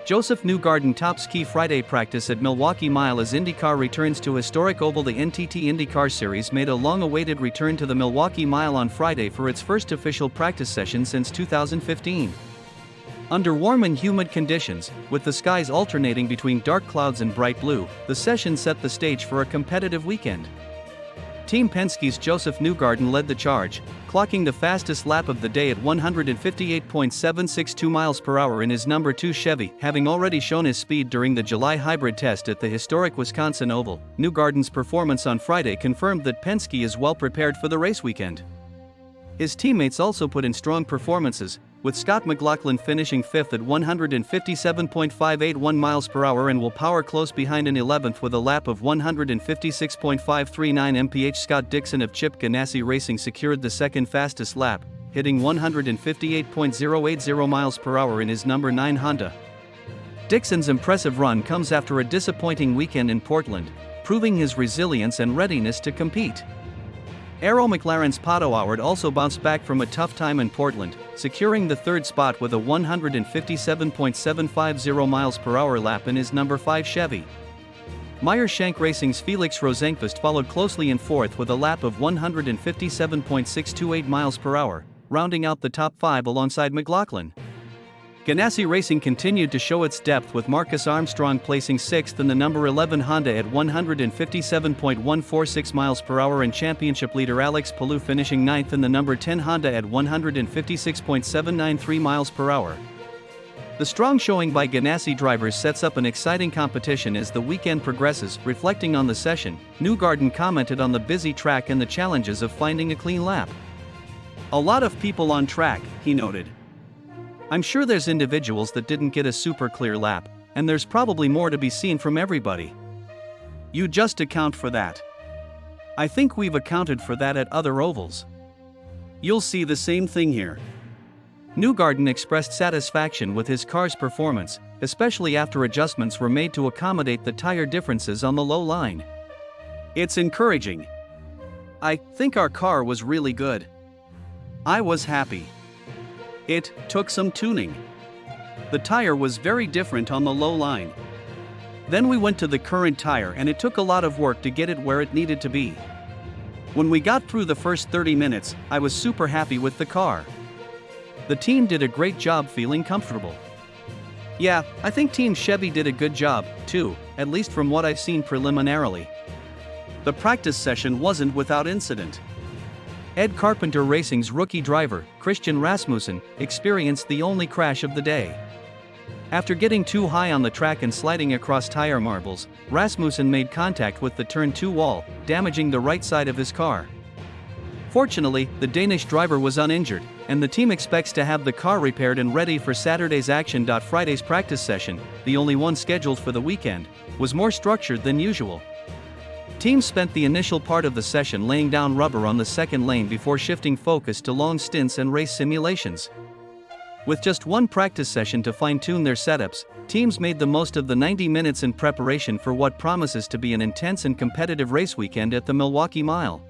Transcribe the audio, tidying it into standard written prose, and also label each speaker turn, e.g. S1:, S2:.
S1: Josef Newgarden tops key Friday practice at Milwaukee Mile as IndyCar returns to historic oval. The NTT IndyCar Series made a long-awaited return to the Milwaukee Mile on Friday for its first official practice session since 2015. Under warm and humid conditions, with the skies alternating between dark clouds and bright blue, the session set the stage for a competitive weekend. Team Penske's Josef Newgarden led the charge, clocking the fastest lap of the day at 158.762 miles per hour in his number 2 Chevy, having already shown his speed during the July hybrid test at the historic Wisconsin Oval. Newgarden's performance on Friday confirmed that Penske is well prepared for the race weekend. His teammates also put in strong performances, with Scott McLaughlin finishing 5th at 157.581 miles per hour and will power close behind in 11th with a lap of 156.539 mph. Scott Dixon of Chip Ganassi Racing secured the second fastest lap, hitting 158.080 miles per hour in his number 9 Honda. Dixon's impressive run comes after a disappointing weekend in Portland, proving his resilience and readiness to compete. Arrow McLaren's Pato Howard also bounced back from a tough time in Portland, securing the third spot with a 157.750 miles per hour lap in his number 5 Chevy. Meyer Shank Racing's Felix Rosenqvist followed closely in fourth with a lap of 157.628 miles per hour, rounding out the top 5 alongside McLaughlin. Ganassi Racing continued to show its depth with Marcus Armstrong placing 6th in the number 11 Honda at 157.146 miles per hour and championship leader Alex Palou finishing 9th in the number 10 Honda at 156.793 miles per hour. The strong showing by Ganassi drivers sets up an exciting competition as the weekend progresses. Reflecting on the session, Newgarden commented on the busy track and the challenges of finding a clean lap. "A lot of people on track," he noted. "I'm sure there's individuals that didn't get a super clear lap, and there's probably more to be seen from everybody. You just account for that. I think we've accounted for that at other ovals. You'll see the same thing here." Newgarden expressed satisfaction with his car's performance, especially after adjustments were made to accommodate the tire differences on the low line. "It's encouraging. I think our car was really good. I was happy. It took some tuning. The tire was very different on the low line. Then we went to the current tire and it took a lot of work to get it where it needed to be. When we got through the first 30 minutes, I was super happy with the car. The team did a great job feeling comfortable. Yeah, I think Team Chevy did a good job, too, at least from what I've seen preliminarily. The practice session wasn't without incident. Ed Carpenter Racing's rookie driver, Christian Rasmussen, experienced the only crash of the day. After getting too high on the track and sliding across tire marbles, Rasmussen made contact with the turn 2 wall, damaging the right side of his car. Fortunately, the Danish driver was uninjured, and the team expects to have the car repaired and ready for Saturday's action. Friday's practice session, the only one scheduled for the weekend, was more structured than usual. Teams spent the initial part of the session laying down rubber on the second lane before shifting focus to long stints and race simulations. With just one practice session to fine-tune their setups, teams made the most of the 90 minutes in preparation for what promises to be an intense and competitive race weekend at the Milwaukee Mile.